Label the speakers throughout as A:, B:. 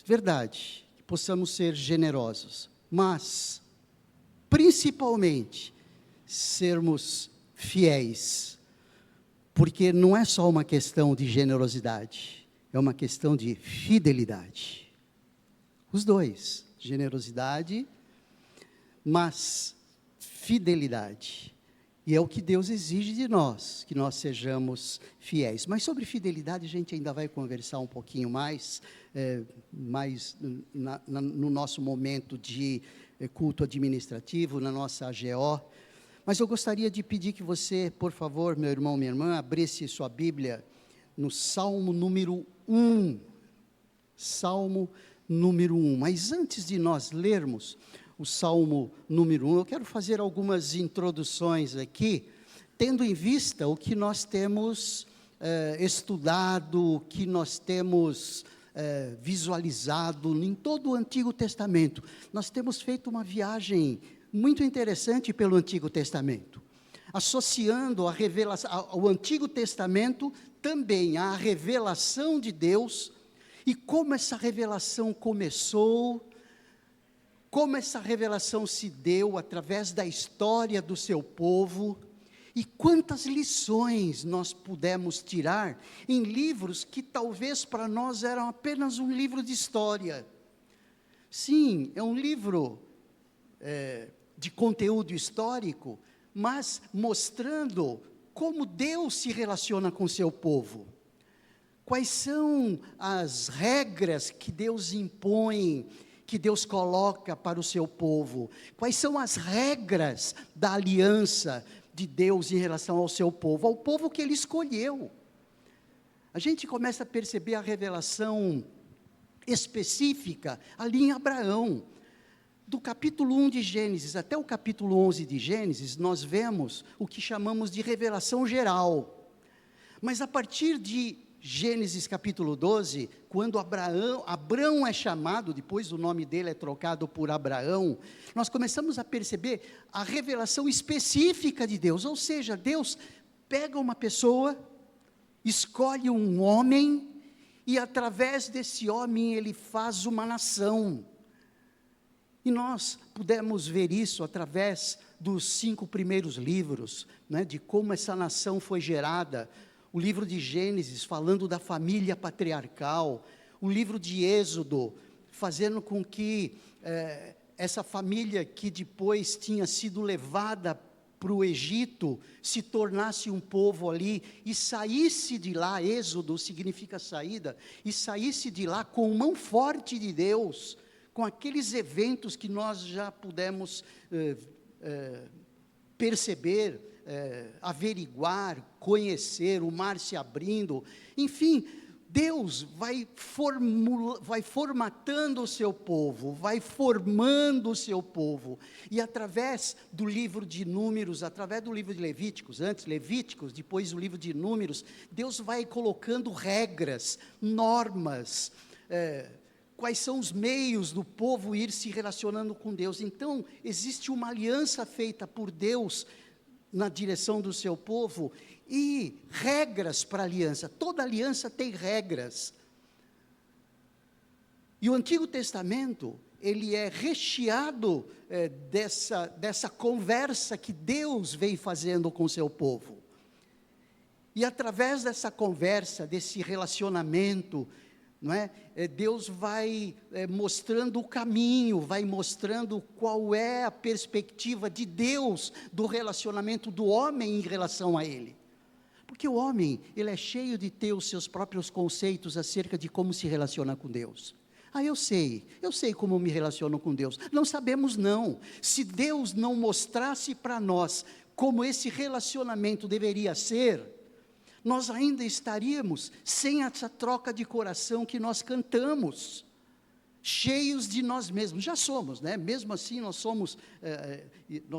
A: Verdade, que possamos ser generosos, mas, principalmente, sermos fiéis, porque não é só uma questão de generosidade, é uma questão de fidelidade. Os dois, generosidade, mas fidelidade. E é o que Deus exige de nós, que nós sejamos fiéis. Mas sobre fidelidade a gente ainda vai conversar um pouquinho mais, no nosso momento de culto administrativo, na nossa AGO. Mas eu gostaria de pedir que você, por favor, meu irmão, minha irmã, abrisse sua Bíblia no Salmo número 1. Salmo número 1. Mas antes de nós lermos o Salmo número 1, eu quero fazer algumas introduções aqui, tendo em vista o que nós temos estudado, o que nós temos visualizado em todo o Antigo Testamento. Nós temos feito uma viagem muito interessante pelo Antigo Testamento, associando a revelação, o Antigo Testamento também à revelação de Deus, e como essa revelação começou, como essa revelação se deu através da história do seu povo, e quantas lições nós pudemos tirar em livros que talvez para nós eram apenas um livro de história. Sim, é um livro de conteúdo histórico, mas mostrando como Deus se relaciona com o seu povo. Quais são as regras que Deus impõe, que Deus coloca para o seu povo? Quais são as regras da aliança de Deus em relação ao seu povo, ao povo que Ele escolheu? A gente começa a perceber a revelação específica ali em Abraão. Do capítulo 1 de Gênesis até o capítulo 11 de Gênesis, nós vemos o que chamamos de revelação geral. Mas a partir de Gênesis capítulo 12, quando Abrão é chamado, depois o nome dele é trocado por Abraão, nós começamos a perceber a revelação específica de Deus, ou seja, Deus pega uma pessoa, escolhe um homem, e através desse homem ele faz uma nação. E nós pudemos ver isso através dos 5 primeiros livros, de como essa nação foi gerada. O livro de Gênesis, falando da família patriarcal, o livro de Êxodo, fazendo com que essa família que depois tinha sido levada para o Egito, se tornasse um povo ali, e saísse de lá, Êxodo significa saída, e saísse de lá com mão forte de Deus, com aqueles eventos que nós já pudemos perceber, averiguar, conhecer, o mar se abrindo, enfim, Deus vai formatando o seu povo, vai formando o seu povo, e através do livro de Números, através do livro de Levíticos, antes Levíticos, depois o livro de Números, Deus vai colocando regras, normas, quais são os meios do povo ir se relacionando com Deus. Então, existe uma aliança feita por Deus na direção do seu povo, e regras para a aliança. Toda aliança tem regras. E o Antigo Testamento, ele é recheado dessa conversa que Deus vem fazendo com o seu povo. E através dessa conversa, desse relacionamento, Deus vai mostrando o caminho, vai mostrando qual é a perspectiva de Deus do relacionamento do homem em relação a Ele. Porque o homem, ele é cheio de ter os seus próprios conceitos acerca de como se relaciona com Deus. Eu sei como me relaciono com Deus. Não sabemos não. Se Deus não mostrasse para nós como esse relacionamento deveria ser, nós ainda estaríamos sem essa troca de coração que nós cantamos, cheios de nós mesmos. Já somos, mesmo assim nós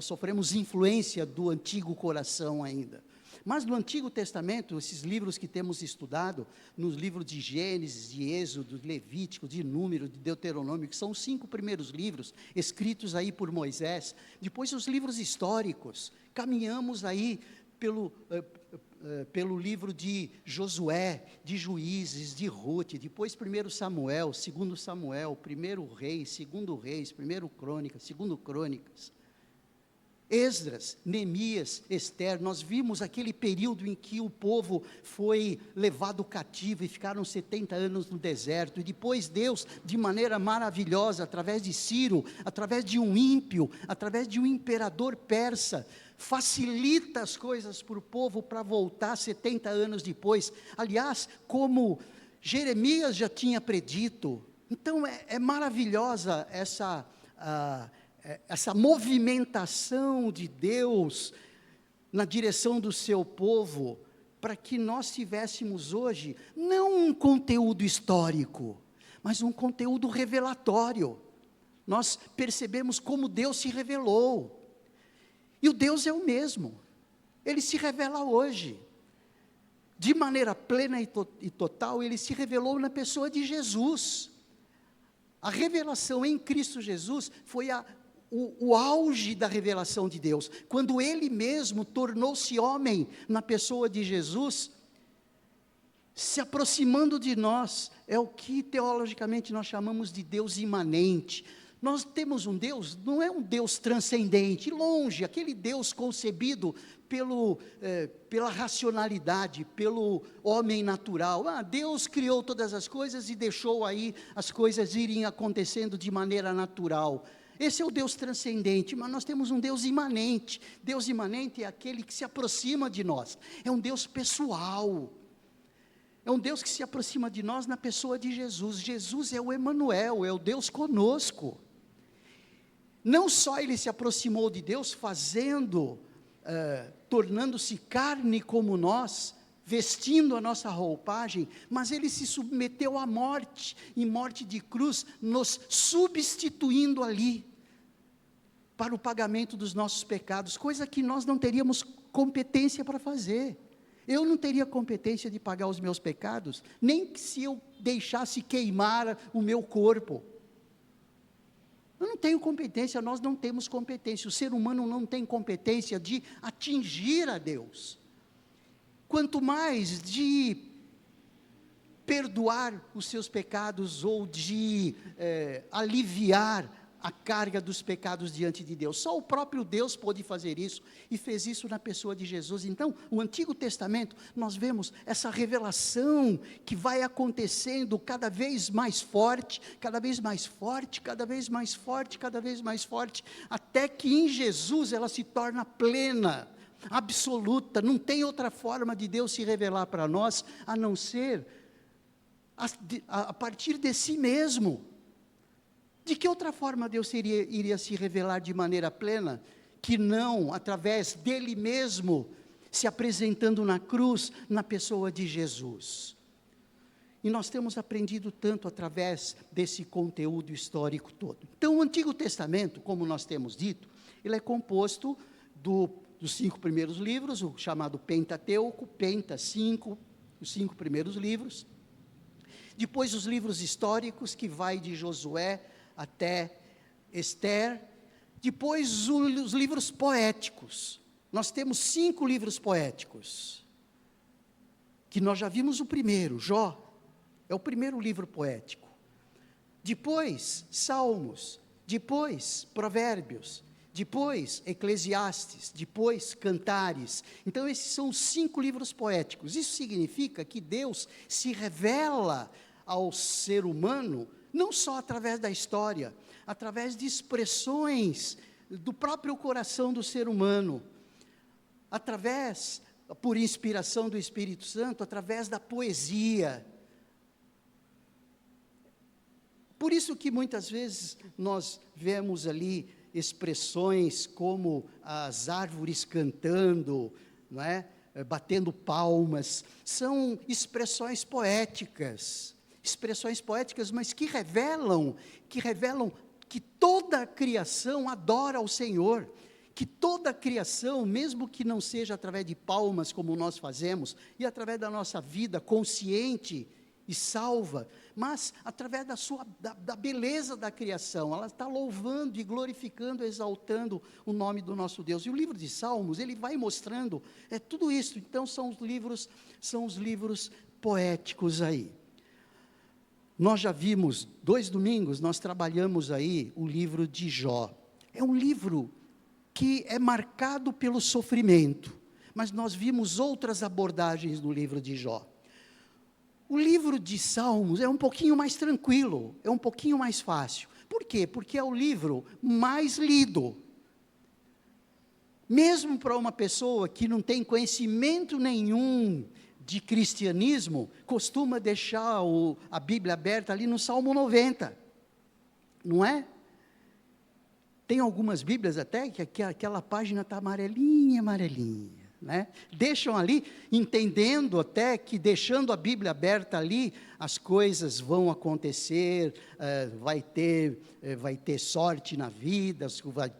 A: sofremos influência do antigo coração ainda. Mas no Antigo Testamento, esses livros que temos estudado, nos livros de Gênesis, de Êxodo, de Levítico, de Número, de Deuteronômio, que são os 5 primeiros livros, escritos aí por Moisés, depois os livros históricos, caminhamos aí pelo livro de Josué, de Juízes, de Ruth, depois 1 Samuel, 2 Samuel, 1 Reis, 2 Reis, 1 Crônicas, 2 Crônicas, Esdras, Neemias, Ester, nós vimos aquele período em que o povo foi levado cativo e ficaram 70 anos no deserto, e depois Deus, de maneira maravilhosa, através de Ciro, através de um ímpio, através de um imperador persa, facilita as coisas para o povo para voltar 70 anos depois, aliás, como Jeremias já tinha predito. Então é maravilhosa essa movimentação de Deus na direção do seu povo, para que nós tivéssemos hoje, não um conteúdo histórico, mas um conteúdo revelatório. Nós percebemos como Deus se revelou, e o Deus é o mesmo, Ele se revela hoje, de maneira plena e total. Ele se revelou na pessoa de Jesus. A revelação em Cristo Jesus foi o auge da revelação de Deus, quando Ele mesmo tornou-se homem na pessoa de Jesus, se aproximando de nós. É o que teologicamente nós chamamos de Deus imanente. Nós temos um Deus, não é um Deus transcendente, longe, aquele Deus concebido pela racionalidade, pelo homem natural. Deus criou todas as coisas e deixou aí as coisas irem acontecendo de maneira natural. Esse é o Deus transcendente, mas nós temos um Deus imanente. Deus imanente é aquele que se aproxima de nós, é um Deus pessoal, é um Deus que se aproxima de nós na pessoa de Jesus. Jesus é o Emanuel, é o Deus conosco. Não só Ele se aproximou de Deus, tornando-se carne como nós, vestindo a nossa roupagem, mas Ele se submeteu à morte, em morte de cruz, nos substituindo ali, para o pagamento dos nossos pecados, coisa que nós não teríamos competência para fazer. Eu não teria competência de pagar os meus pecados, nem se eu deixasse queimar o meu corpo. Eu não tenho competência, nós não temos competência, o ser humano não tem competência de atingir a Deus, quanto mais de perdoar os seus pecados, ou de aliviar a carga dos pecados diante de Deus. Só o próprio Deus pôde fazer isso, e fez isso na pessoa de Jesus. Então, o Antigo Testamento, nós vemos essa revelação que vai acontecendo cada vez mais forte, cada vez mais forte, cada vez mais forte, cada vez mais forte, até que em Jesus ela se torna plena, absoluta. Não tem outra forma de Deus se revelar para nós, a não ser a partir de si mesmo. De que outra forma Deus iria se revelar de maneira plena, que não através dEle mesmo, se apresentando na cruz, na pessoa de Jesus? E nós temos aprendido tanto através desse conteúdo histórico todo. Então, o Antigo Testamento, como nós temos dito, ele é composto dos 5 primeiros livros, o chamado Pentateuco, Penta 5, os 5 primeiros livros. Depois os livros históricos, que vai de Josué até Ester. Depois os livros poéticos. Nós temos 5 livros poéticos, que nós já vimos o primeiro, Jó, é o primeiro livro poético. Depois Salmos, depois Provérbios, depois Eclesiastes, depois Cantares. Então esses são os 5 livros poéticos. Isso significa que Deus se revela ao ser humano, não só através da história, através de expressões do próprio coração do ser humano, através, por inspiração do Espírito Santo, através da poesia. Por isso que muitas vezes nós vemos ali expressões como as árvores cantando, não é? Batendo palmas, são expressões poéticas, mas que revelam que toda a criação adora ao Senhor, que toda a criação, mesmo que não seja através de palmas como nós fazemos, e através da nossa vida consciente e salva, mas através da beleza da criação, ela está louvando e glorificando, exaltando o nome do nosso Deus. E o livro de Salmos, ele vai mostrando tudo isso. Então são os livros poéticos aí. Nós já vimos, 2 domingos, nós trabalhamos aí o livro de Jó. É um livro que é marcado pelo sofrimento, mas nós vimos outras abordagens no livro de Jó. O livro de Salmos é um pouquinho mais tranquilo, é um pouquinho mais fácil. Por quê? Porque é o livro mais lido. Mesmo para uma pessoa que não tem conhecimento nenhum de cristianismo, costuma deixar a Bíblia aberta ali no Salmo 90, não é? Tem algumas Bíblias até que aquela página está amarelinha, né? Deixam ali, entendendo até que deixando a Bíblia aberta ali, as coisas vão acontecer, vai ter sorte na vida,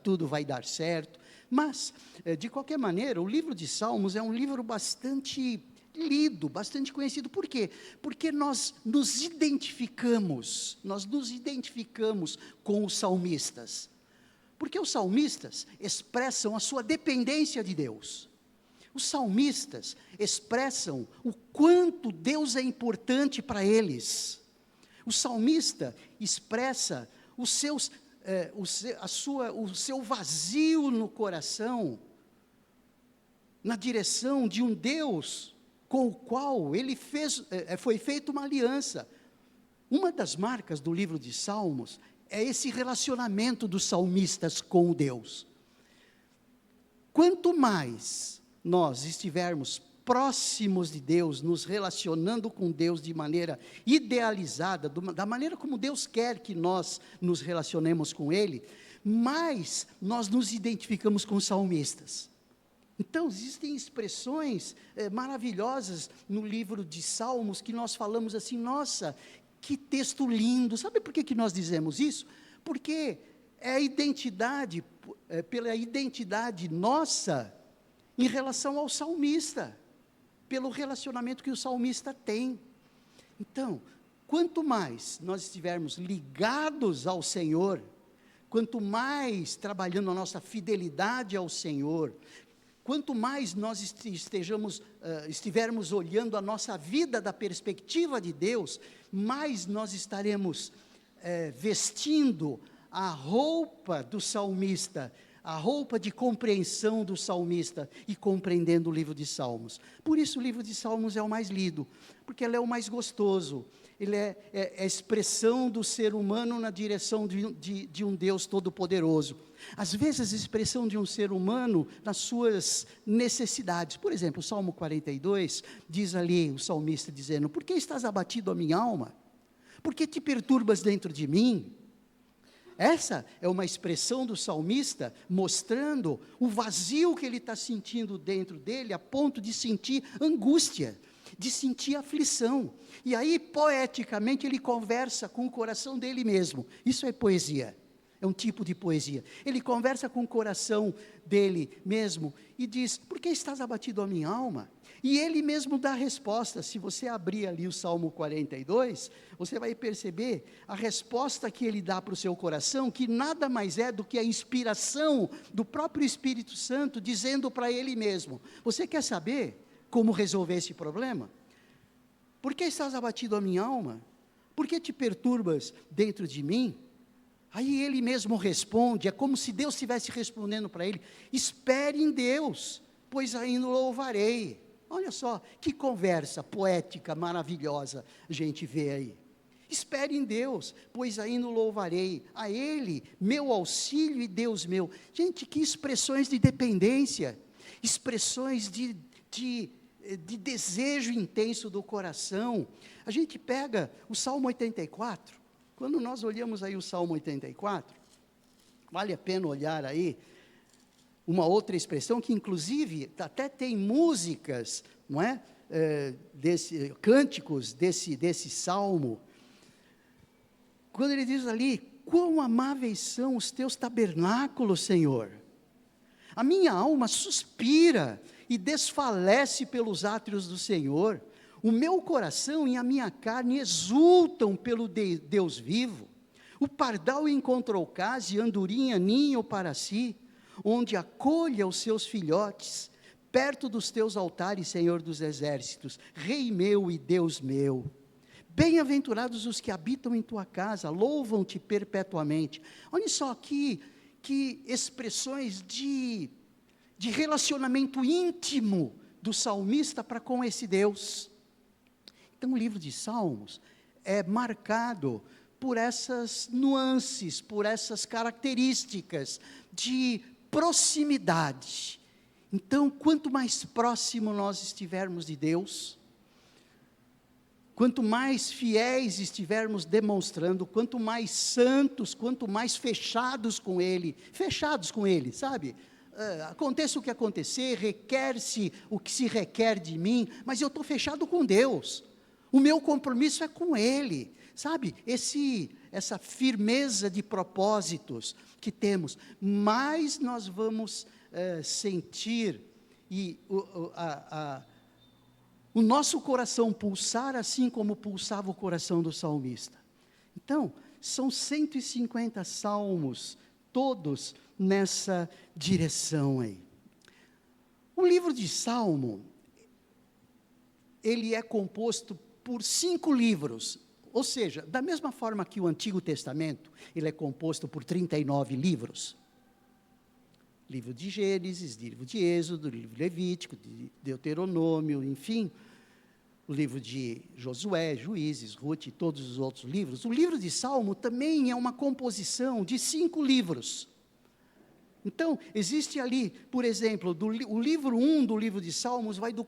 A: tudo vai dar certo. Mas, de qualquer maneira, o livro de Salmos é um livro bastante lido, bastante conhecido. Por quê? Porque nós nos identificamos com os salmistas. Porque os salmistas expressam a sua dependência de Deus. Os salmistas expressam o quanto Deus é importante para eles. O salmista expressa o seu vazio no coração, na direção de um Deus com o qual foi feita uma aliança. Uma das marcas do livro de Salmos é esse relacionamento dos salmistas com Deus. Quanto mais nós estivermos próximos de Deus, nos relacionando com Deus de maneira idealizada, da maneira como Deus quer que nós nos relacionemos com Ele, mais nós nos identificamos com os salmistas. Então, existem expressões maravilhosas no livro de Salmos, que nós falamos assim, nossa, que texto lindo. Sabe por que nós dizemos isso? Porque é a identidade, pela identidade nossa, em relação ao salmista, pelo relacionamento que o salmista tem. Então, quanto mais nós estivermos ligados ao Senhor, quanto mais trabalhando a nossa fidelidade ao Senhor, quanto mais nós estivermos olhando a nossa vida da perspectiva de Deus, mais nós estaremos vestindo a roupa do salmista, a roupa de compreensão do salmista e compreendendo o livro de Salmos. Por isso o livro de Salmos é o mais lido, porque ele é o mais gostoso, ele é a expressão do ser humano na direção de um Deus todo-poderoso. Às vezes a expressão de um ser humano nas suas necessidades. Por exemplo, o Salmo 42, diz ali o salmista dizendo, por que estás abatido a minha alma? Por que te perturbas dentro de mim? Essa é uma expressão do salmista mostrando o vazio que ele está sentindo dentro dele, a ponto de sentir angústia, de sentir aflição. E aí, poeticamente, ele conversa com o coração dele mesmo. Isso é poesia, é um tipo de poesia. Ele conversa com o coração dele mesmo e diz, por que estás abatido a minha alma? E ele mesmo dá a resposta. Se você abrir ali o Salmo 42, você vai perceber a resposta que ele dá para o seu coração, que nada mais é do que a inspiração do próprio Espírito Santo, dizendo para ele mesmo, você quer saber como resolver esse problema? Por que estás abatido a minha alma? Por que te perturbas dentro de mim? Aí ele mesmo responde, é como se Deus estivesse respondendo para ele, espere em Deus, pois ainda o louvarei. Olha só, que conversa poética, maravilhosa, a gente vê aí. Espere em Deus, pois ainda o louvarei, a Ele, meu auxílio e Deus meu. Gente, que expressões de dependência, expressões de desejo intenso do coração. A gente pega o Salmo 84, quando nós olhamos aí o Salmo 84, vale a pena olhar aí, uma outra expressão que inclusive até tem músicas, não é? Cânticos desse salmo, quando ele diz ali, quão amáveis são os teus tabernáculos, Senhor, a minha alma suspira e desfalece pelos átrios do Senhor, O meu coração e a minha carne exultam pelo Deus vivo. O pardal encontrou casa e andorinha ninho para si, onde acolha os seus filhotes, perto dos teus altares, Senhor dos exércitos, Rei meu e Deus meu. Bem-aventurados os que habitam em tua casa, louvam-te perpetuamente. Olha só aqui, que expressões de relacionamento íntimo do salmista para com esse Deus. Então o livro de Salmos é marcado por essas nuances, por essas características de proximidade. Então, quanto mais próximo nós estivermos de Deus, quanto mais fiéis estivermos demonstrando, quanto mais santos, quanto mais fechados com Ele, sabe? Aconteça o que acontecer, requer-se o que se requer de mim, mas eu estou fechado com Deus, o meu compromisso é com Ele, sabe? Essa firmeza de propósitos que temos, mais nós vamos sentir o nosso coração pulsar assim como pulsava o coração do salmista. Então, são 150 salmos, todos nessa direção aí. O livro de Salmo, ele é composto por 5 livros, ou seja, da mesma forma que o Antigo Testamento, ele é composto por 39 livros. Livro de Gênesis, livro de Êxodo, livro Levítico, de Deuteronômio, enfim, o livro de Josué, Juízes, Ruth e todos os outros livros. O livro de Salmo também é uma composição de 5 livros. Então, existe ali, por exemplo, o livro 1 do livro de Salmos vai do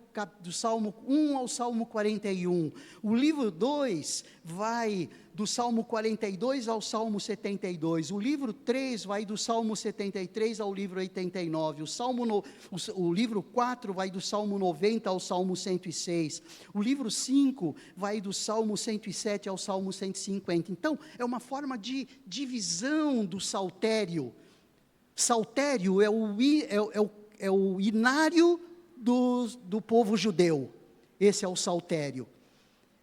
A: Salmo 1 ao Salmo 41. O livro 2 vai do Salmo 42 ao Salmo 72. O livro 3 vai do Salmo 73 ao livro 89. O livro 4 vai do Salmo 90 ao Salmo 106. O livro 5 vai do Salmo 107 ao Salmo 150. Então, é uma forma de divisão do saltério. Saltério é o inário do povo judeu. Esse é o saltério.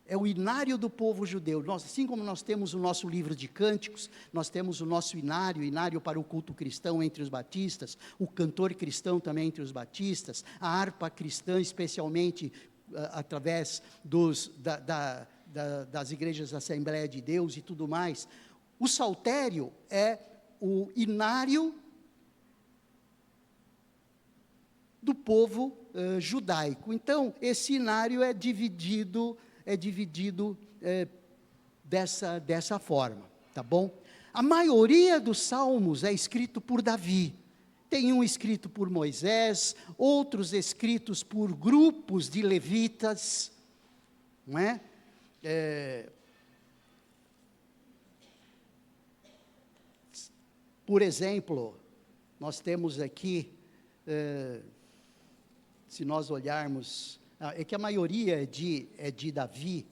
A: É o inário do povo judeu. Assim como nós temos o nosso livro de cânticos, nós temos o nosso inário para o culto cristão entre os batistas, o cantor cristão também entre os batistas, a harpa cristã, especialmente através das igrejas da Assembleia de Deus e tudo mais. O saltério é o inário do povo judaico. Então, esse inário é dividido dessa forma, tá bom? A maioria dos salmos é escrito por Davi. Tem um escrito por Moisés, outros escritos por grupos de levitas, não é? Por exemplo, nós temos aqui, se nós olharmos, é que a maioria é de Davi.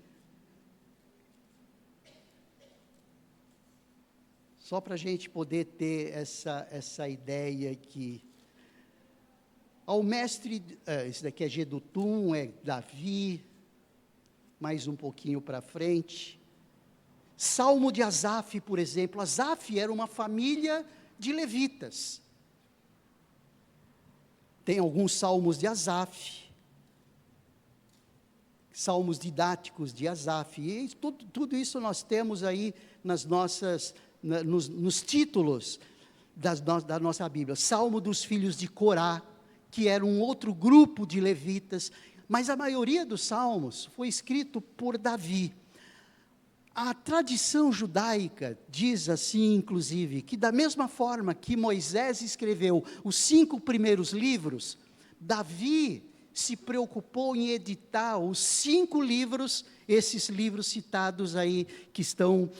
A: Só para a gente poder ter essa ideia aqui. Ao mestre, esse daqui é Gedutum, é Davi, mais um pouquinho para frente. Salmo de Asaf, por exemplo. Asaf era uma família de levitas. Tem alguns salmos de Asaf, salmos didáticos de Asaf, e tudo isso nós temos aí nos títulos da nossa Bíblia. Salmo dos filhos de Corá, que era um outro grupo de levitas, mas a maioria dos salmos foi escrito por Davi. A tradição judaica diz assim, inclusive, que da mesma forma que Moisés escreveu os 5 primeiros livros, Davi se preocupou em editar os 5 livros, esses livros citados aí, que são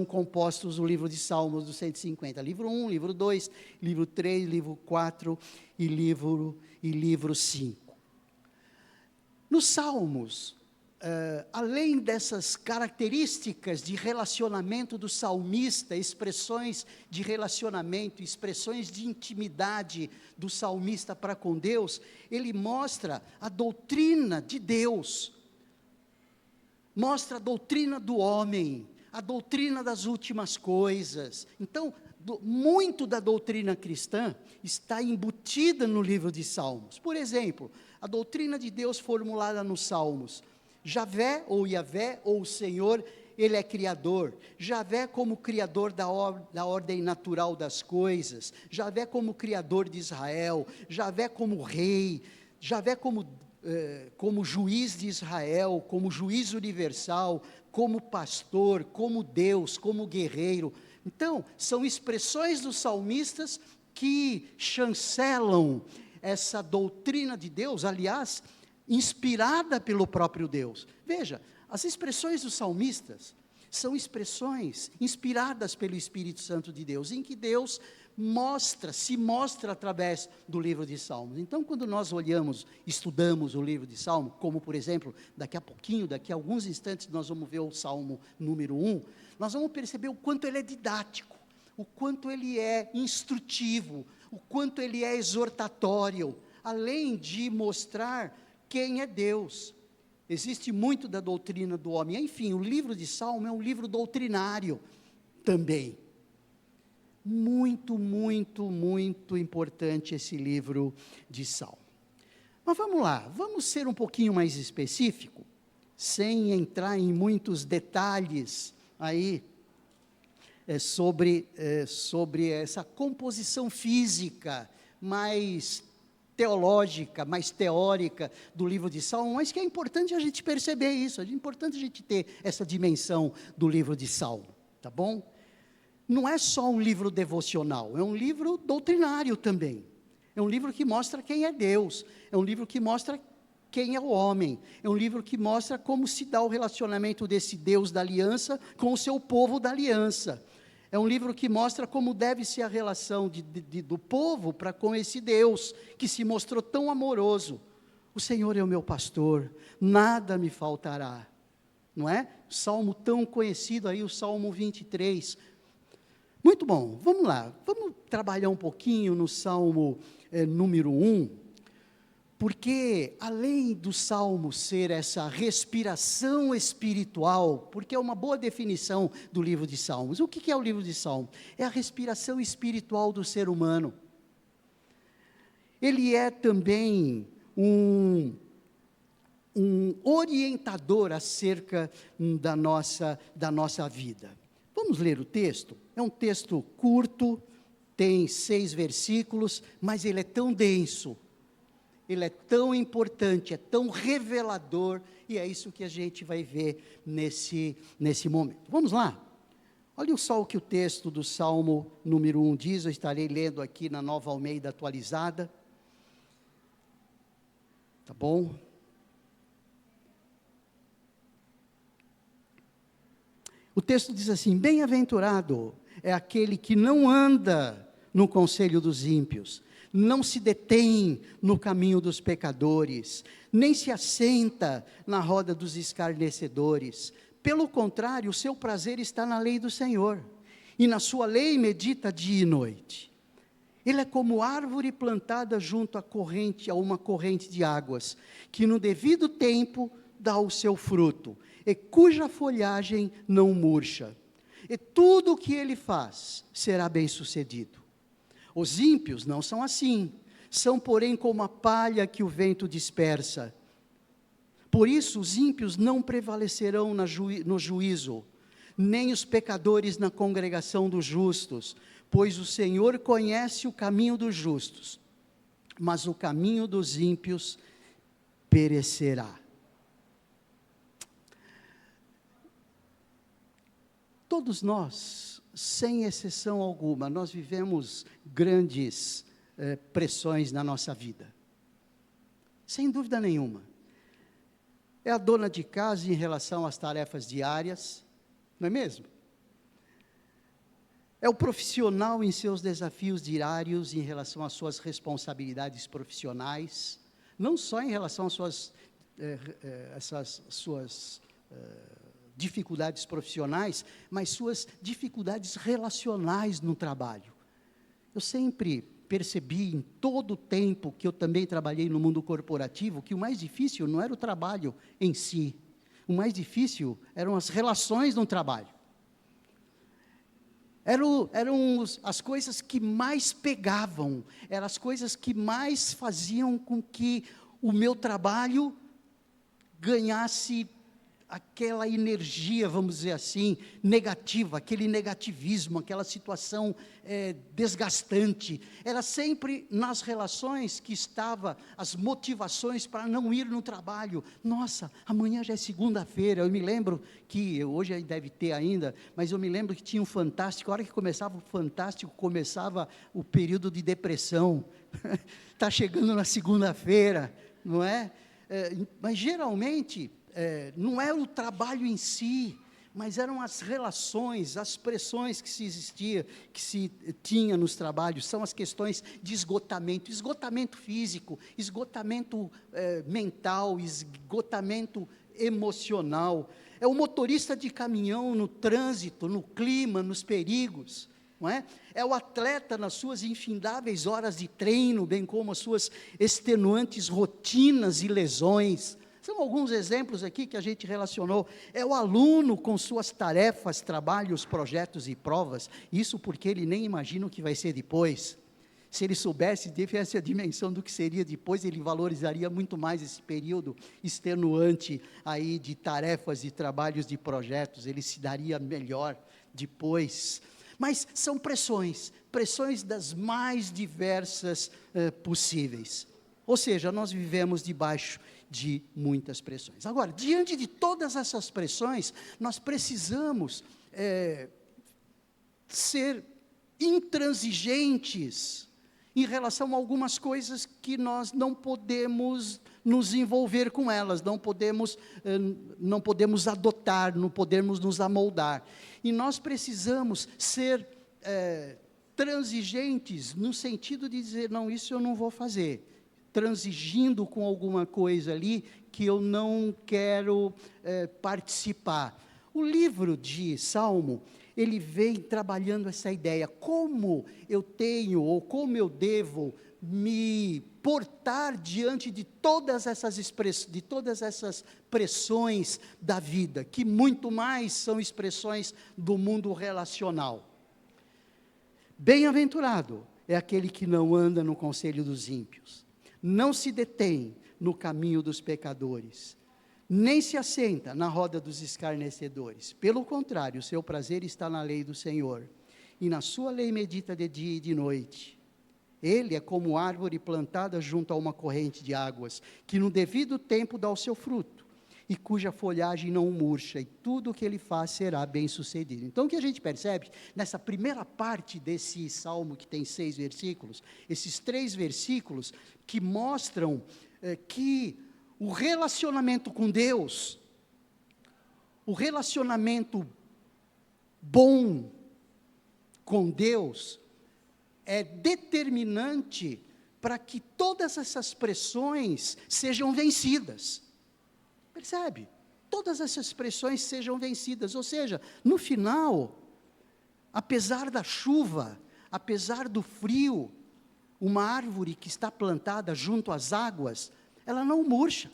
A: compostos no livro de Salmos dos 150. Livro 1, livro 2, livro 3, livro 4 e livro 5. Nos Salmos, além dessas características de relacionamento do salmista, expressões de relacionamento, expressões de intimidade do salmista para com Deus, ele mostra a doutrina de Deus, mostra a doutrina do homem, a doutrina das últimas coisas. Então, muito da doutrina cristã está embutida no livro de Salmos. Por exemplo, a doutrina de Deus formulada nos Salmos. Javé, ou Yavé, ou o Senhor, Ele é Criador. Javé como Criador da ordem natural das coisas. Javé como Criador de Israel. Javé como Rei. Javé como juiz de Israel, como juiz universal, como pastor, como Deus, como guerreiro. Então, são expressões dos salmistas que chancelam essa doutrina de Deus, aliás, inspirada pelo próprio Deus. Veja, as expressões dos salmistas são expressões inspiradas pelo Espírito Santo de Deus, em que Deus se mostra através do livro de Salmos. Então, quando nós estudamos o livro de Salmos, como por exemplo, daqui a alguns instantes nós vamos ver o Salmo número 1, nós vamos perceber o quanto ele é didático, o quanto ele é instrutivo, o quanto ele é exortatório, além de mostrar quem é Deus. Existe muito da doutrina do homem. Enfim, o livro de Salmo é um livro doutrinário também. Muito, muito, muito importante esse livro de Salmo. Mas vamos lá, vamos ser um pouquinho mais específico, sem entrar em muitos detalhes aí, sobre essa composição física mais teológica, mais teórica do livro de Salmo, mas que é importante a gente perceber isso, é importante a gente ter essa dimensão do livro de Salmo, tá bom? Não é só um livro devocional, é um livro doutrinário também, é um livro que mostra quem é Deus, é um livro que mostra quem é o homem, é um livro que mostra como se dá o relacionamento desse Deus da aliança com o seu povo da aliança, é um livro que mostra como deve ser a relação do povo para com esse Deus, que se mostrou tão amoroso. O Senhor é o meu pastor, nada me faltará, não é? Salmo tão conhecido aí, o Salmo 23. Muito bom, vamos lá, vamos trabalhar um pouquinho no Salmo número 1, porque além do Salmo ser essa respiração espiritual, porque é uma boa definição do livro de Salmos, o que é o livro de Salmos? É a respiração espiritual do ser humano. Ele é também um orientador acerca da nossa vida. Vamos ler o texto? É um texto curto, tem 6 versículos, mas ele é tão denso, ele é tão importante, é tão revelador, e é isso que a gente vai ver nesse momento. Vamos lá? Olha só o que o texto do Salmo número 1 diz, eu estarei lendo aqui na Nova Almeida atualizada. Tá bom? O texto diz assim: bem-aventurado é aquele que não anda no conselho dos ímpios, não se detém no caminho dos pecadores, nem se assenta na roda dos escarnecedores. Pelo contrário, o seu prazer está na lei do Senhor, e na sua lei medita dia e noite. Ele é como árvore plantada junto a uma corrente de águas, que no devido tempo dá o seu fruto, e cuja folhagem não murcha. E tudo o que ele faz será bem-sucedido. Os ímpios não são assim, são porém como a palha que o vento dispersa. Por isso os ímpios não prevalecerão no juízo, nem os pecadores na congregação dos justos, pois o Senhor conhece o caminho dos justos, mas o caminho dos ímpios perecerá. Todos nós, sem exceção alguma, nós vivemos grandes pressões na nossa vida, sem dúvida nenhuma. É a dona de casa em relação às tarefas diárias, não é mesmo? É o profissional em seus desafios diários em relação às suas responsabilidades profissionais, não só em relação às essas suas dificuldades profissionais, mas suas dificuldades relacionais no trabalho. Eu sempre percebi em todo o tempo que eu também trabalhei no mundo corporativo, que o mais difícil não era o trabalho em si, o mais difícil eram as relações no trabalho. Eram as coisas que mais pegavam, eram as coisas que mais faziam com que o meu trabalho ganhasse aquela energia, vamos dizer assim, negativa, aquele negativismo, aquela situação desgastante. Era sempre nas relações que estava as motivações para não ir no trabalho. Nossa, amanhã já é segunda-feira. Eu me lembro que, hoje deve ter ainda, mas eu me lembro que tinha um Fantástico. A hora que começava o Fantástico, começava o período de depressão. Está chegando na segunda-feira, não é? Mas geralmente não era o trabalho em si, mas eram as relações, as pressões que se tinha nos trabalhos, são as questões de esgotamento físico, esgotamento mental, esgotamento emocional. É o motorista de caminhão no trânsito, no clima, nos perigos, não é? É o atleta nas suas infindáveis horas de treino, bem como as suas extenuantes rotinas e lesões. São alguns exemplos aqui que a gente relacionou. É o aluno com suas tarefas, trabalhos, projetos e provas, isso porque ele nem imagina o que vai ser depois. Se ele soubesse, tivesse a dimensão do que seria depois, ele valorizaria muito mais esse período extenuante aí de tarefas, de trabalhos, de projetos, ele se daria melhor depois. Mas são pressões das mais diversas possíveis. Ou seja, nós vivemos debaixo de muitas pressões. Agora, diante de todas essas pressões, nós precisamos ser intransigentes em relação a algumas coisas que nós não podemos nos envolver com elas, não podemos adotar, não podemos nos amoldar. E nós precisamos ser transigentes no sentido de dizer, não, isso eu não vou fazer. Transigindo com alguma coisa ali que eu não quero participar. O livro de Salmo, ele vem trabalhando essa ideia, como eu tenho, ou como eu devo me portar diante de todas essas pressões da vida, que muito mais são expressões do mundo relacional. Bem-aventurado é aquele que não anda no conselho dos ímpios, não se detém no caminho dos pecadores, nem se assenta na roda dos escarnecedores. Pelo contrário, o seu prazer está na lei do Senhor, e na sua lei medita de dia e de noite. Ele é como árvore plantada junto a uma corrente de águas, que no devido tempo dá o seu fruto, e cuja folhagem não murcha, e tudo o que ele faz será bem sucedido. Então, o que a gente percebe, nessa primeira parte desse salmo, que tem 6 versículos, esses 3 versículos, que mostram que o relacionamento com Deus, o relacionamento bom com Deus, é determinante para que todas essas pressões sejam vencidas. Percebe? Todas essas pressões sejam vencidas, ou seja, no final, apesar da chuva, apesar do frio, uma árvore que está plantada junto às águas, ela não murcha.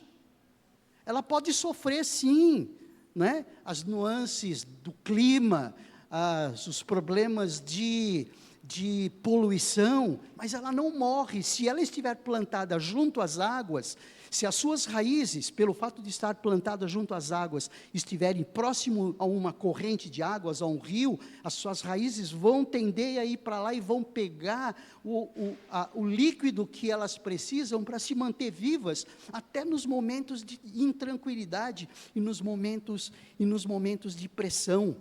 A: Ela pode sofrer sim, né? As nuances do clima, os problemas de poluição, mas ela não morre. Se ela estiver plantada junto às águas, se as suas raízes, pelo fato de estar plantada junto às águas, estiverem próximo a uma corrente de águas, a um rio, as suas raízes vão tender a ir para lá e vão pegar o líquido que elas precisam para se manter vivas, até nos momentos de intranquilidade e nos momentos de pressão.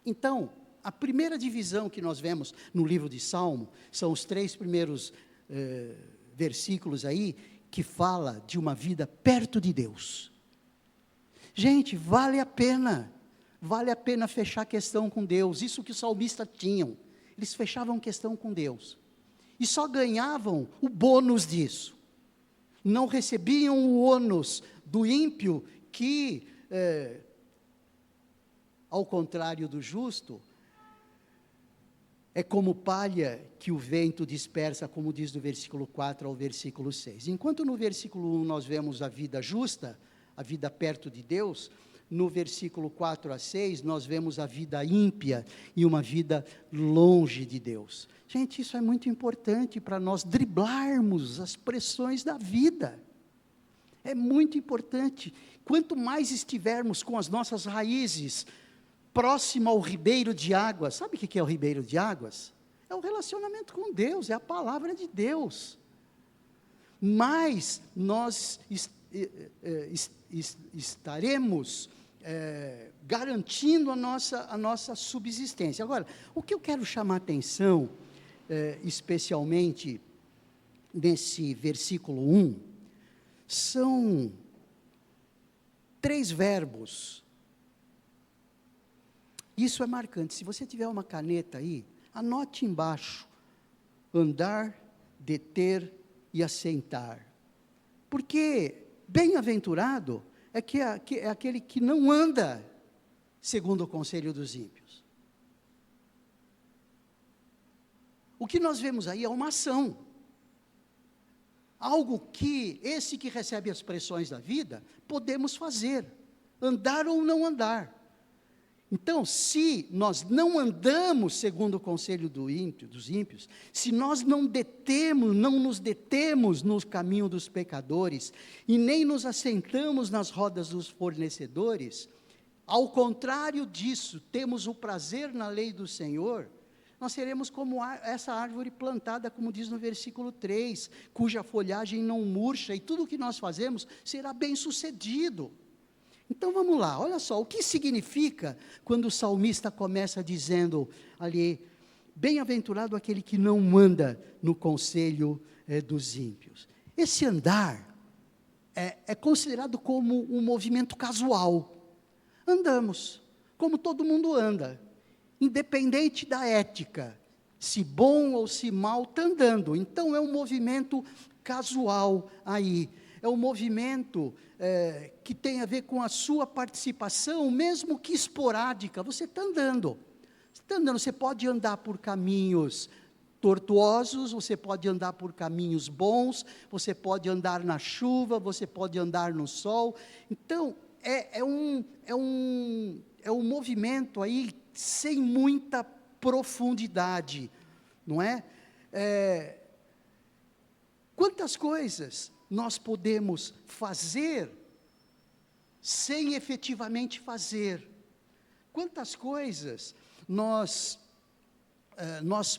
A: Então, a primeira divisão que nós vemos no livro de Salmo, são os 3 primeiros versículos aí, que fala de uma vida perto de Deus. Gente, vale a pena fechar questão com Deus, isso que os salmistas tinham, eles fechavam questão com Deus, e só ganhavam o bônus disso, não recebiam o ônus do ímpio, que, ao contrário do justo, é como palha que o vento dispersa, como diz do versículo 4 ao versículo 6. Enquanto no versículo 1 nós vemos a vida justa, a vida perto de Deus, no versículo 4 a 6, nós vemos a vida ímpia e uma vida longe de Deus. Gente, isso é muito importante para nós driblarmos as pressões da vida. É muito importante. Quanto mais estivermos com as nossas raízes próximo ao ribeiro de águas, sabe o que é o ribeiro de águas? É o relacionamento com Deus, é a palavra de Deus. Mas nós estaremos garantindo a nossa subsistência. Agora, o que eu quero chamar a atenção, especialmente nesse versículo 1, são 3 verbos. Isso é marcante. Se você tiver uma caneta aí, anote embaixo: andar, deter e assentar. Porque bem-aventurado é aquele que não anda segundo o conselho dos ímpios. O que nós vemos aí é uma ação. Algo que, esse que recebe as pressões da vida, podemos fazer. Andar ou não andar. Então, se nós não andamos segundo o conselho dos ímpios, se nós não nos detemos no caminho dos pecadores, e nem nos assentamos nas rodas dos fornecedores, ao contrário disso, temos o prazer na lei do Senhor, nós seremos como essa árvore plantada, como diz no versículo 3, cuja folhagem não murcha, e tudo o que nós fazemos será bem sucedido. Então vamos lá, olha só, o que significa quando o salmista começa dizendo ali: bem-aventurado aquele que não anda no conselho dos ímpios. Esse andar é considerado como um movimento casual. Andamos, como todo mundo anda, independente da ética, se bom ou se mal, está andando. Então é um movimento casual aí. É um movimento que tem a ver com a sua participação, mesmo que esporádica. Você está andando. Você pode andar por caminhos tortuosos, você pode andar por caminhos bons, você pode andar na chuva, você pode andar no sol. Então, é um movimento aí sem muita profundidade, não é? Quantas coisas nós podemos fazer sem efetivamente fazer? Quantas coisas nós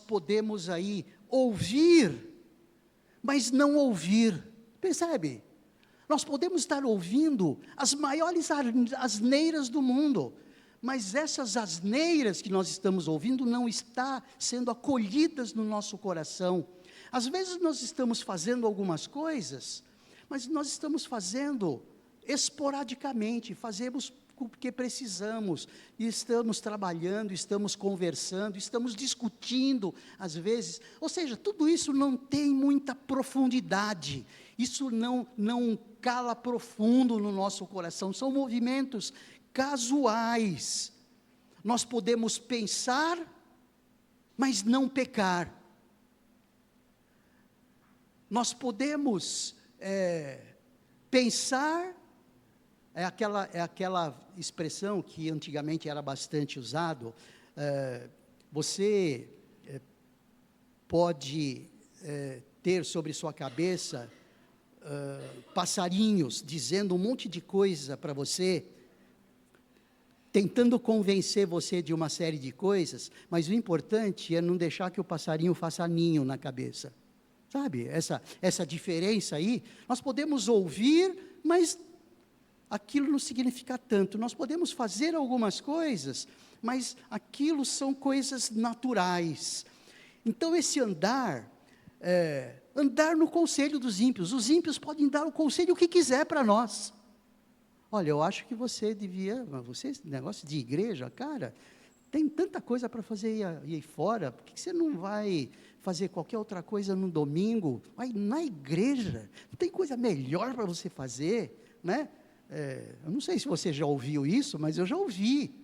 A: podemos aí ouvir, mas não ouvir? Percebe? Nós podemos estar ouvindo as maiores asneiras do mundo, mas essas asneiras que nós estamos ouvindo não estão sendo acolhidas no nosso coração. Às vezes nós estamos fazendo algumas coisas, mas nós estamos fazendo esporadicamente, fazemos porque precisamos, e estamos trabalhando, estamos conversando, estamos discutindo, às vezes, ou seja, tudo isso não tem muita profundidade, isso não cala profundo no nosso coração, são movimentos casuais. Nós podemos pensar, mas não pecar. Nós podemos pensar, é aquela expressão que antigamente era bastante usado, você pode ter sobre sua cabeça passarinhos dizendo um monte de coisa para você, tentando convencer você de uma série de coisas, mas o importante é não deixar que o passarinho faça ninho na cabeça. Sabe, essa diferença aí, nós podemos ouvir, mas aquilo não significa tanto. Nós podemos fazer algumas coisas, mas aquilo são coisas naturais. Então esse andar no conselho dos ímpios. Os ímpios podem dar o conselho que quiser para nós. Olha, eu acho que você devia, esse negócio de igreja, cara, tem tanta coisa para fazer aí fora, por que você não vai fazer qualquer outra coisa no domingo? Vai na igreja, não tem coisa melhor para você fazer, né? Eu não sei se você já ouviu isso, mas eu já ouvi,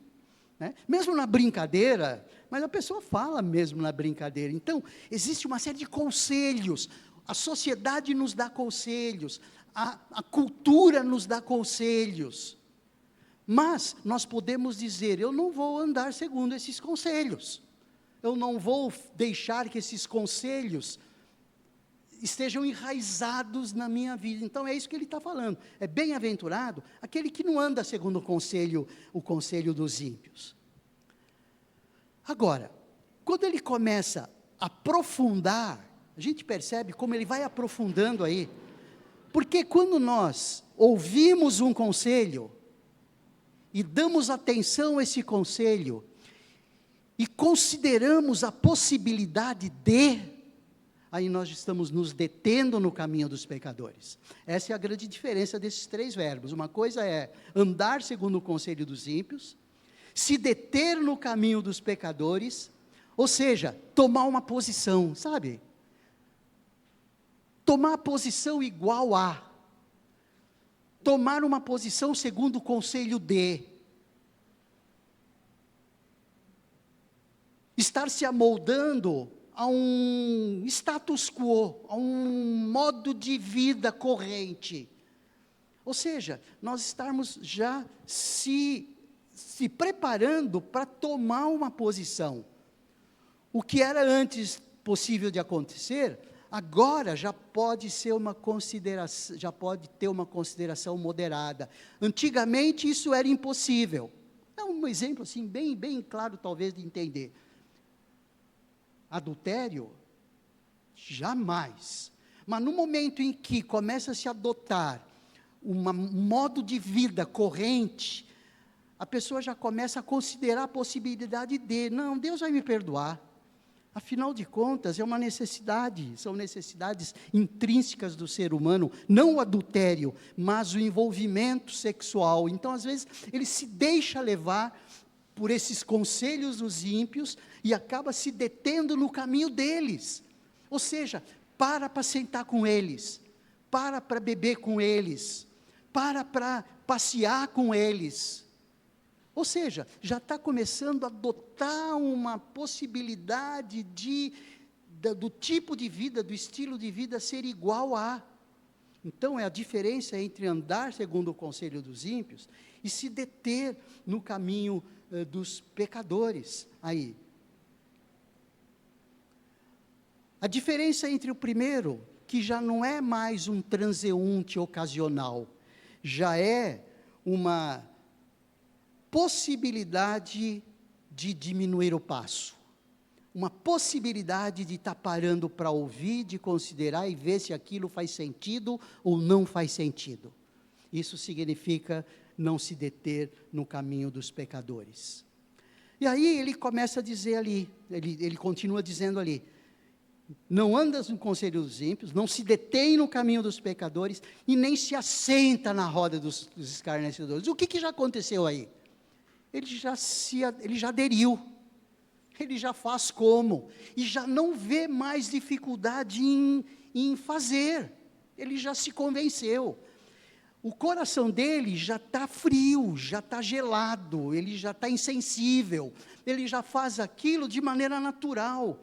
A: né? Mesmo na brincadeira, mas a pessoa fala mesmo na brincadeira. Então, existe uma série de conselhos, a sociedade nos dá conselhos, a cultura nos dá conselhos, mas nós podemos dizer, eu não vou andar segundo esses conselhos, eu não vou deixar que esses conselhos estejam enraizados na minha vida. Então é isso que ele está falando, é bem-aventurado aquele que não anda segundo o conselho dos ímpios. Agora, quando ele começa a aprofundar, a gente percebe como ele vai aprofundando aí, porque quando nós ouvimos um conselho, e damos atenção a esse conselho, e consideramos a possibilidade aí nós estamos nos detendo no caminho dos pecadores. Essa é a grande diferença desses três verbos. Uma coisa é andar segundo o conselho dos ímpios, se deter no caminho dos pecadores, ou seja, tomar uma posição, sabe? Tomar a posição igual a, tomar uma posição segundo o conselho estar se amoldando a um status quo, a um modo de vida corrente. Ou seja, nós estarmos já se preparando para tomar uma posição. O que era antes possível de acontecer, agora já pode ser uma consideração, já pode ter uma consideração moderada. Antigamente isso era impossível. É um exemplo assim bem claro talvez de entender. Adultério, jamais. Mas no momento em que começa a se adotar um modo de vida corrente, a pessoa já começa a considerar a possibilidade não, Deus vai me perdoar. Afinal de contas, é uma necessidade, são necessidades intrínsecas do ser humano, não o adultério, mas o envolvimento sexual. Então, às vezes, ele se deixa levar por esses conselhos dos ímpios e acaba se detendo no caminho deles. Ou seja, para sentar com eles, para beber com eles, para passear com eles. Ou seja, já está começando a adotar uma possibilidade do tipo de vida, do estilo de vida ser igual a. Então, é a diferença entre andar segundo o conselho dos ímpios e se deter no caminho dos pecadores. Aí. A diferença entre o primeiro, que já não é mais um transeunte ocasional, já é uma possibilidade de diminuir o passo, uma possibilidade de estar parando para ouvir, de considerar e ver se aquilo faz sentido ou não faz sentido. Isso significa não se deter no caminho dos pecadores. E aí ele começa a dizer ali, ele continua dizendo ali, não andas no conselho dos ímpios, não se detém no caminho dos pecadores, e nem se assenta na roda dos escarnecedores. O que já aconteceu aí? Ele já aderiu, ele já faz como, e já não vê mais dificuldade em fazer, ele já se convenceu. O coração dele já está frio, já está gelado, ele já está insensível, ele já faz aquilo de maneira natural,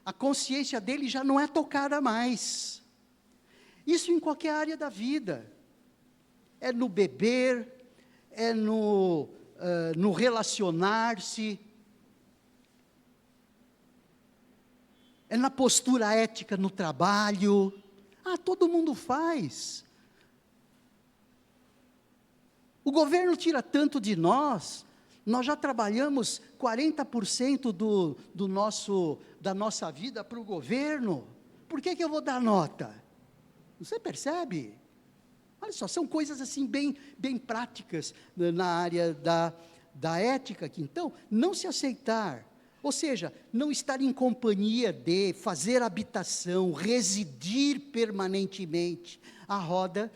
A: a consciência dele já não é tocada mais. Isso em qualquer área da vida, é no beber, é no relacionar-se, é na postura ética no trabalho. Todo mundo faz. O governo tira tanto de nós já trabalhamos 40% da nossa vida para o governo, por que eu vou dar nota? Você percebe? Olha só, são coisas assim bem práticas na área da ética aqui. Então, não se aceitar, ou seja, não estar em companhia fazer habitação, residir permanentemente à roda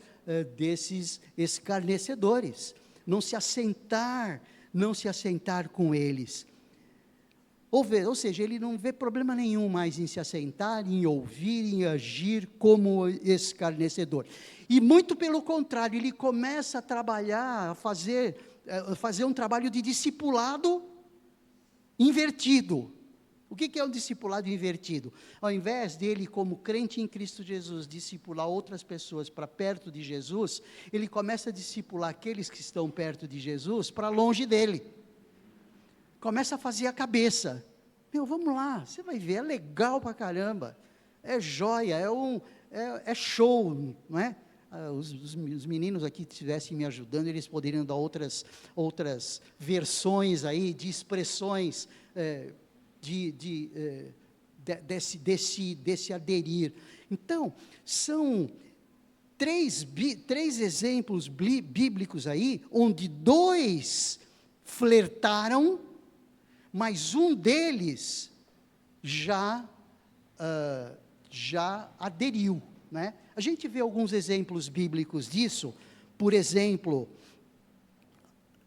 A: desses escarnecedores, não se assentar com eles. Ou seja, ele não vê problema nenhum mais em se assentar, em ouvir, em agir como escarnecedor. E muito pelo contrário, ele começa a trabalhar, a fazer um trabalho de discipulado invertido. O que é um discipulado invertido? Ao invés dele, como crente em Cristo Jesus, discipular outras pessoas para perto de Jesus, ele começa a discipular aqueles que estão perto de Jesus para longe dele. Começa a fazer a cabeça. Vamos lá, você vai ver, é legal pra caramba, é joia, é show, não é? Os meninos aqui estivessem me ajudando, eles poderiam dar outras versões aí, de expressões, desse aderir. Então, são três exemplos bíblicos aí, onde dois flertaram, mas um deles já aderiu, né? A gente vê alguns exemplos bíblicos disso. Por exemplo,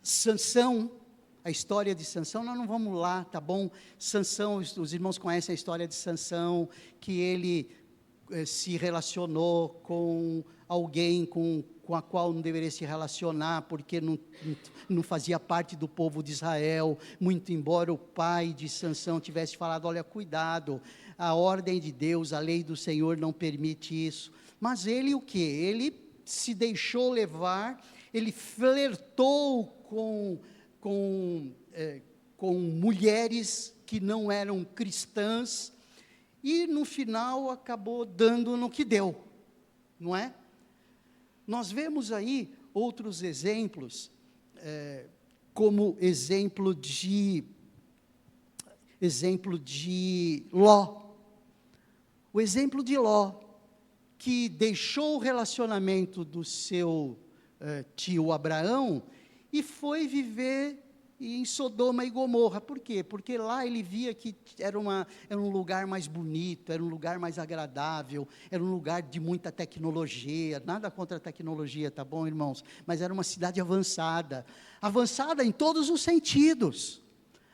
A: Sansão, a história de Sansão. Nós não vamos lá, tá bom? Sansão, os irmãos conhecem a história de Sansão, que ele se relacionou com alguém com a qual não deveria se relacionar, porque não fazia parte do povo de Israel, muito embora o pai de Sansão tivesse falado, olha, cuidado, a ordem de Deus, a lei do Senhor não permite isso. Mas ele o quê? Ele se deixou levar, ele flertou com mulheres que não eram cristãs, e no final acabou dando no que deu, não é? Nós vemos aí outros exemplos, como exemplo de Ló. O exemplo de Ló, que deixou o relacionamento do seu tio Abraão e foi viver em Sodoma e Gomorra. Por quê? Porque lá ele via que era um lugar mais bonito, era um lugar mais agradável, era um lugar de muita tecnologia, nada contra a tecnologia, tá bom, irmãos? Mas era uma cidade avançada em todos os sentidos,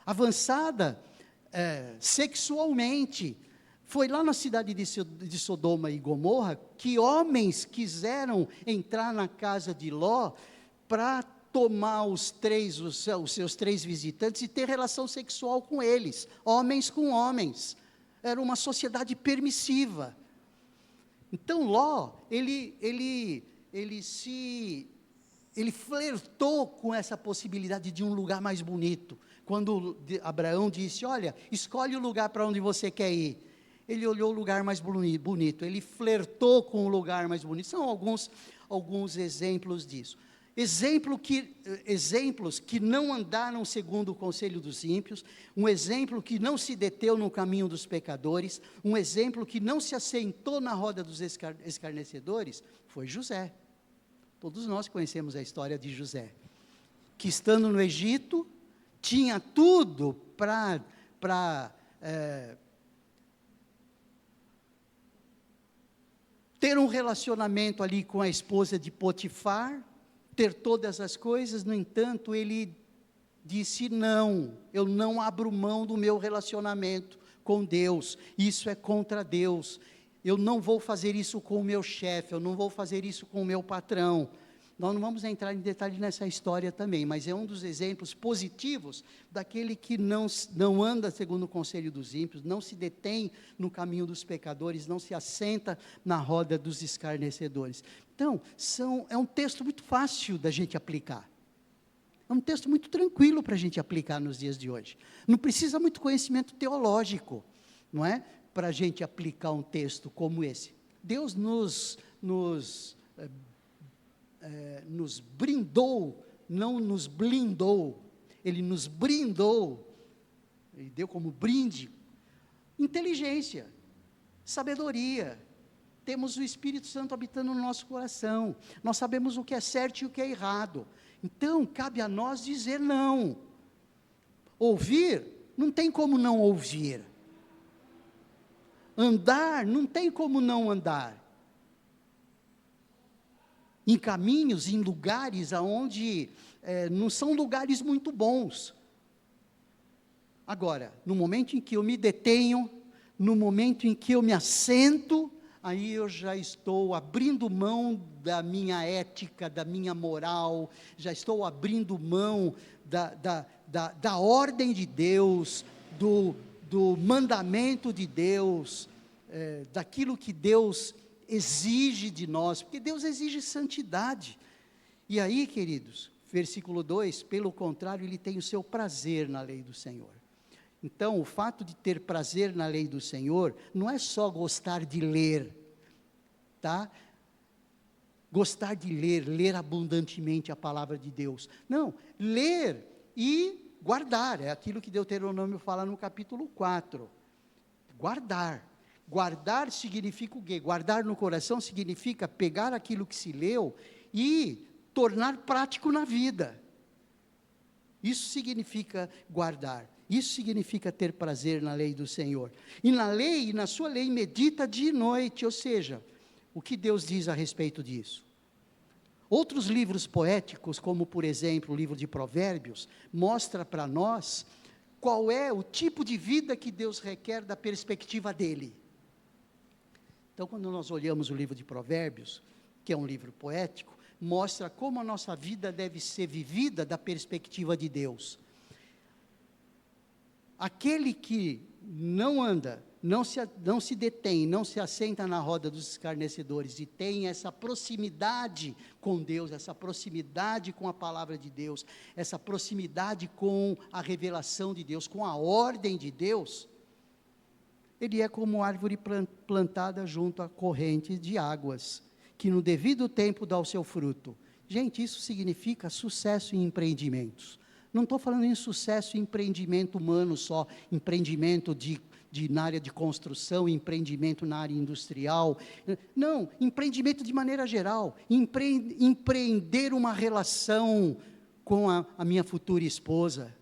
A: avançada sexualmente. Foi lá na cidade de Sodoma e Gomorra que homens quiseram entrar na casa de Ló para tomar os seus 3 visitantes e ter relação sexual com eles, homens com homens. Era uma sociedade permissiva. Então Ló, ele flertou com essa possibilidade de um lugar mais bonito. Quando Abraão disse, olha, escolhe o lugar para onde você quer ir. Ele olhou o lugar mais bonito, ele flertou com o lugar mais bonito. São alguns exemplos disso. Exemplos que não andaram segundo o conselho dos ímpios, um exemplo que não se deteu no caminho dos pecadores, um exemplo que não se assentou na roda dos escarnecedores, foi José. Todos nós conhecemos a história de José, que estando no Egito, tinha tudo para ter um relacionamento ali com a esposa de Potifar, ter todas as coisas. No entanto, ele disse, não, eu não abro mão do meu relacionamento com Deus, isso é contra Deus, eu não vou fazer isso com o meu chefe, eu não vou fazer isso com o meu patrão. Nós não vamos entrar em detalhe nessa história também, mas é um dos exemplos positivos daquele que não anda segundo o conselho dos ímpios, não se detém no caminho dos pecadores, não se assenta na roda dos escarnecedores. Então, é um texto muito fácil da gente aplicar. É um texto muito tranquilo para a gente aplicar nos dias de hoje. Não precisa muito conhecimento teológico, não é? Para a gente aplicar um texto como esse. Deus nos brindou, não nos blindou, Ele nos brindou, Ele deu como brinde, inteligência, sabedoria. Temos o Espírito Santo habitando no nosso coração, nós sabemos o que é certo e o que é errado, então cabe a nós dizer não. Ouvir, não tem como não ouvir. Andar, não tem como não andar. Em caminhos, em lugares onde não são lugares muito bons. Agora, no momento em que eu me detenho, no momento em que eu me assento, aí eu já estou abrindo mão da minha ética, da minha moral, já estou abrindo mão da ordem de Deus, do mandamento de Deus, daquilo que Deus exige de nós, porque Deus exige santidade. E aí, queridos, versículo 2, pelo contrário, ele tem o seu prazer na lei do Senhor. Então, o fato de ter prazer na lei do Senhor, não é só gostar de ler, tá? Gostar de ler abundantemente a palavra de Deus. Não, ler e guardar, é aquilo que Deuteronômio fala no capítulo 4. Guardar. Guardar significa o quê? Guardar no coração significa pegar aquilo que se leu e tornar prático na vida. Isso significa guardar. Isso significa ter prazer na lei do Senhor. E na lei, e na sua lei, medita dia e noite, ou seja, o que Deus diz a respeito disso? Outros livros poéticos, como por exemplo o livro de Provérbios, mostra para nós qual é o tipo de vida que Deus requer da perspectiva dele. Então, quando nós olhamos o livro de Provérbios, que é um livro poético, mostra como a nossa vida deve ser vivida da perspectiva de Deus. Aquele que não anda, não se detém, não se assenta na roda dos escarnecedores e tem essa proximidade com Deus, essa proximidade com a palavra de Deus, essa proximidade com a revelação de Deus, com a ordem de Deus, ele é como árvore plantada junto a corrente de águas, que no devido tempo dá o seu fruto. Gente, isso significa sucesso em empreendimentos. Não estou falando em sucesso em empreendimento humano só, empreendimento na área de construção, empreendimento na área industrial. Não, empreendimento de maneira geral. Empreender uma relação com a minha futura esposa.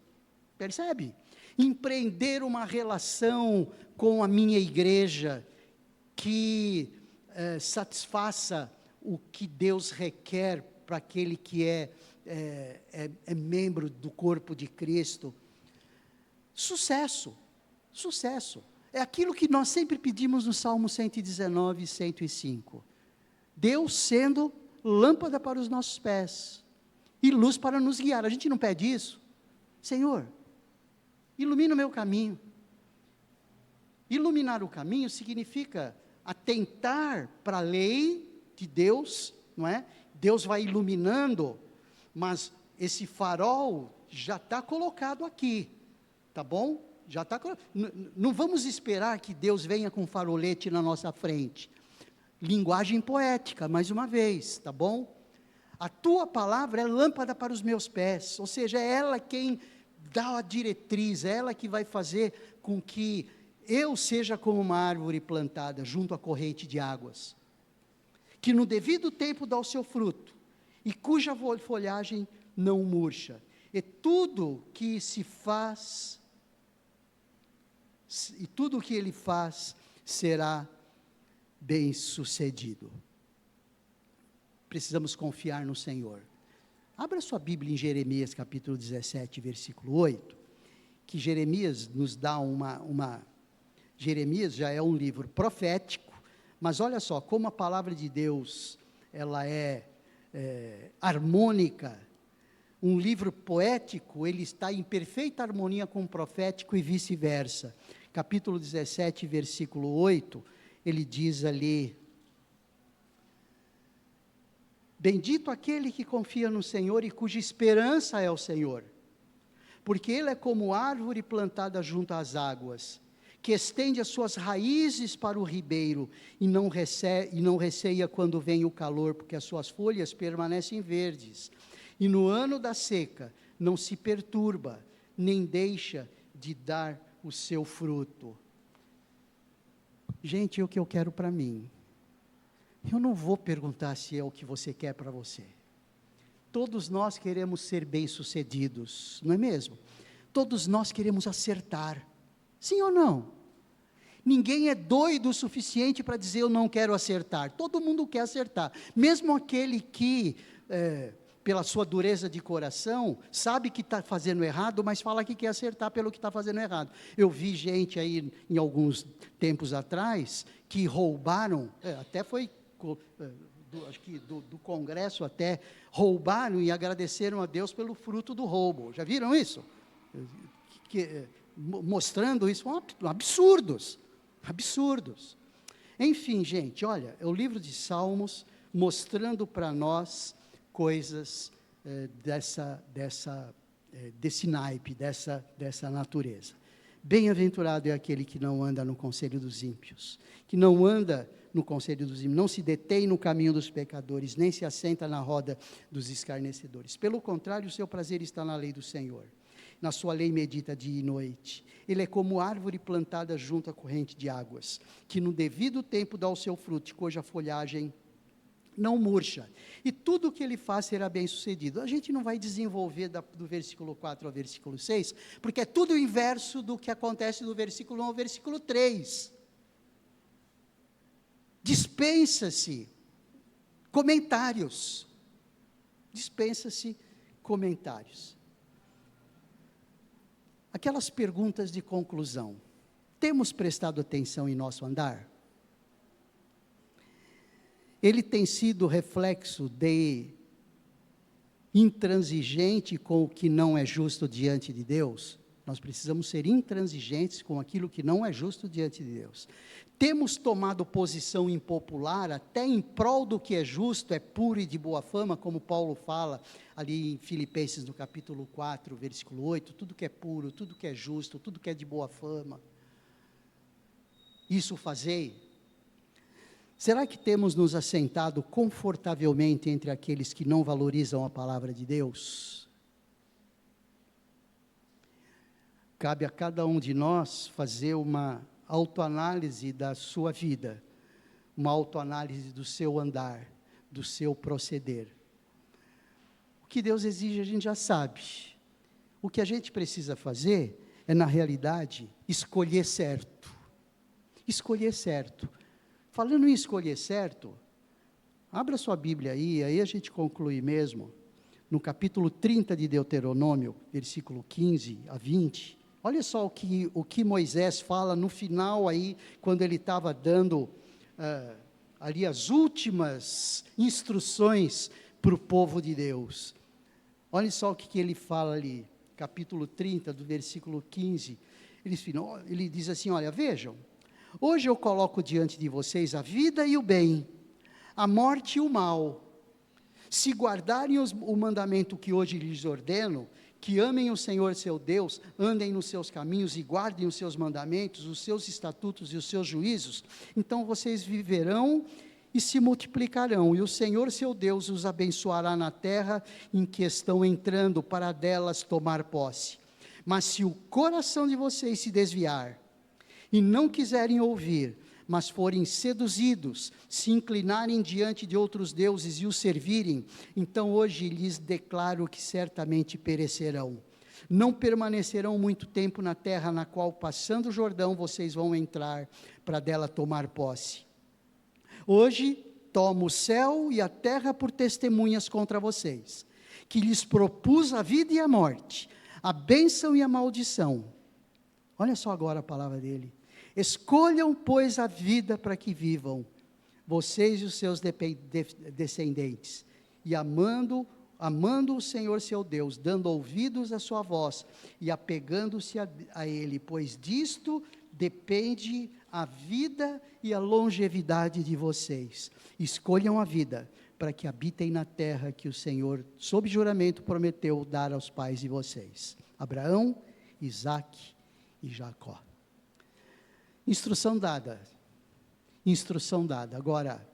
A: Percebe? Empreender uma relação com a minha igreja, que satisfaça o que Deus requer para aquele que é membro do corpo de Cristo. Sucesso, é aquilo que nós sempre pedimos no Salmo 119 e 105, Deus sendo lâmpada para os nossos pés, e luz para nos guiar. A gente não pede isso? Senhor, ilumina o meu caminho. Iluminar o caminho significa atentar para a lei de Deus, não é? Deus vai iluminando, mas esse farol já está colocado aqui, tá bom? Já está. Não vamos esperar que Deus venha com um farolete na nossa frente. Linguagem poética, mais uma vez, tá bom? A tua palavra é lâmpada para os meus pés, ou seja, é ela quem dá a diretriz, é ela que vai fazer com que eu seja como uma árvore plantada junto à corrente de águas, que no devido tempo dá o seu fruto, e cuja folhagem não murcha, e tudo que se faz, e tudo o que ele faz, será bem sucedido. Precisamos confiar no Senhor. Abra sua Bíblia em Jeremias capítulo 17, versículo 8, que Jeremias nos dá Jeremias já é um livro profético, mas olha só, como a palavra de Deus, ela é harmônica. Um livro poético, ele está em perfeita harmonia com o profético e vice-versa. Capítulo 17, versículo 8, ele diz ali: bendito aquele que confia no Senhor e cuja esperança é o Senhor, porque ele é como árvore plantada junto às águas, que estende as suas raízes para o ribeiro, e não receia quando vem o calor, porque as suas folhas permanecem verdes, e no ano da seca não se perturba, nem deixa de dar o seu fruto. Gente, é o que eu quero para mim. Eu não vou perguntar se é o que você quer para você. Todos nós queremos ser bem-sucedidos, não é mesmo? Todos nós queremos acertar. Sim ou não? Ninguém é doido o suficiente para dizer eu não quero acertar. Todo mundo quer acertar. Mesmo aquele que, pela sua dureza de coração, sabe que está fazendo errado, mas fala que quer acertar pelo que está fazendo errado. Eu vi gente aí, em alguns tempos atrás, que roubaram, até foi, acho que do Congresso até, roubaram e agradeceram a Deus pelo fruto do roubo. Já viram isso? mostrando isso, absurdos, absurdos. Enfim, gente, olha, é o livro de Salmos mostrando para nós coisas desse naipe, dessa natureza. Bem-aventurado é aquele que não anda no conselho dos ímpios, que não anda no conselho dos ímpios, não se detém no caminho dos pecadores, nem se assenta na roda dos escarnecedores. Pelo contrário, o seu prazer está na lei do Senhor. Na sua lei medita dia e noite. Ele é como árvore plantada junto à corrente de águas, que no devido tempo dá o seu fruto, cuja folhagem não murcha. E tudo o que ele faz será bem sucedido. A gente não vai desenvolver do versículo 4 ao versículo 6, porque é tudo o inverso do que acontece do versículo 1 ao versículo 3. Dispensa-se comentários. Dispensa-se comentários. Aquelas perguntas de conclusão. Temos prestado atenção em nosso andar? Ele tem sido reflexo de intransigente com o que não é justo diante de Deus? Nós precisamos ser intransigentes com aquilo que não é justo diante de Deus. Temos tomado posição impopular, até em prol do que é justo, é puro e de boa fama, como Paulo fala ali em Filipenses, no capítulo 4, versículo 8, tudo que é puro, tudo que é justo, tudo que é de boa fama. Isso fazei. Será que temos nos assentado confortavelmente entre aqueles que não valorizam a palavra de Deus? Cabe a cada um de nós fazer uma autoanálise da sua vida, uma autoanálise do seu andar, do seu proceder. O que Deus exige a gente já sabe. O que a gente precisa fazer é, na realidade, escolher certo. Escolher certo. Falando em escolher certo, abra sua Bíblia aí a gente conclui mesmo, no capítulo 30 de Deuteronômio, versículo 15 a 20, olha só o que Moisés fala no final aí, quando ele estava dando ali as últimas instruções para o povo de Deus. Olha só o que ele fala ali, capítulo 30, do versículo 15, ele diz assim, olha, vejam, hoje eu coloco diante de vocês a vida e o bem, a morte e o mal. Se guardarem o mandamento que hoje lhes ordeno, que amem o Senhor seu Deus, andem nos seus caminhos e guardem os seus mandamentos, os seus estatutos e os seus juízos, então vocês viverão e se multiplicarão, e o Senhor seu Deus os abençoará na terra em que estão entrando para delas tomar posse. Mas se o coração de vocês se desviar, e não quiserem ouvir, mas forem seduzidos, se inclinarem diante de outros deuses e os servirem, então hoje lhes declaro que certamente perecerão. Não permanecerão muito tempo na terra na qual, passando o Jordão, vocês vão entrar para dela tomar posse. Hoje tomo o céu e a terra por testemunhas contra vocês, que lhes propus a vida e a morte, a bênção e a maldição. Olha só agora a palavra dele. Escolham, pois, a vida para que vivam, vocês e os seus descendentes, e amando o Senhor seu Deus, dando ouvidos à sua voz, e apegando-se a Ele, pois disto depende a vida e a longevidade de vocês. Escolham a vida, para que habitem na terra que o Senhor, sob juramento, prometeu dar aos pais de vocês, Abraão, Isaque e Jacó. Instrução dada, agora,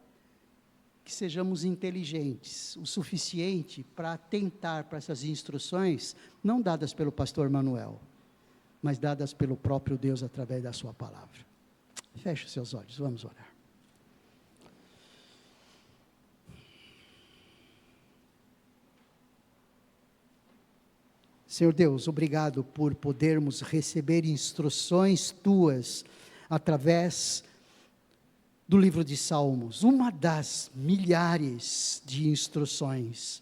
A: que sejamos inteligentes, o suficiente para atentar para essas instruções, não dadas pelo pastor Manuel, mas dadas pelo próprio Deus através da sua palavra. Feche os seus olhos, vamos orar. Senhor Deus, obrigado por podermos receber instruções tuas, através do livro de Salmos, uma das milhares de instruções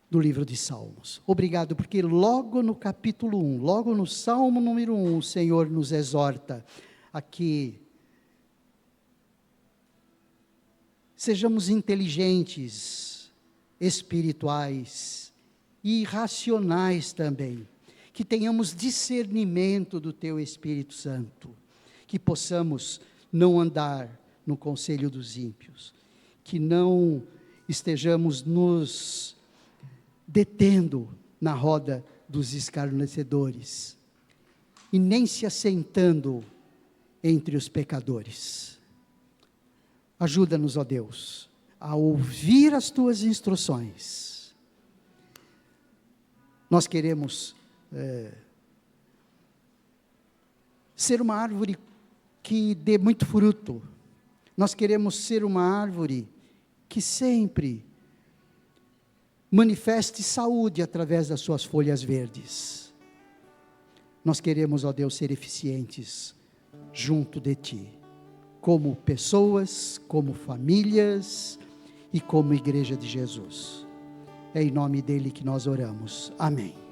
A: do livro de Salmos. Obrigado, porque logo no capítulo 1, logo no Salmo número 1, o Senhor nos exorta a que sejamos inteligentes, espirituais e racionais também, que tenhamos discernimento do Teu Espírito Santo, que possamos não andar no conselho dos ímpios, que não estejamos nos detendo na roda dos escarnecedores, e nem se assentando entre os pecadores. Ajuda-nos, ó Deus, a ouvir as Tuas instruções. Nós queremos ser uma árvore que dê muito fruto. Nós queremos ser uma árvore que sempre manifeste saúde através das suas folhas verdes. Nós queremos, ó Deus, ser eficientes junto de Ti, como pessoas, como famílias e como igreja de Jesus. É em nome dEle que nós oramos. Amém.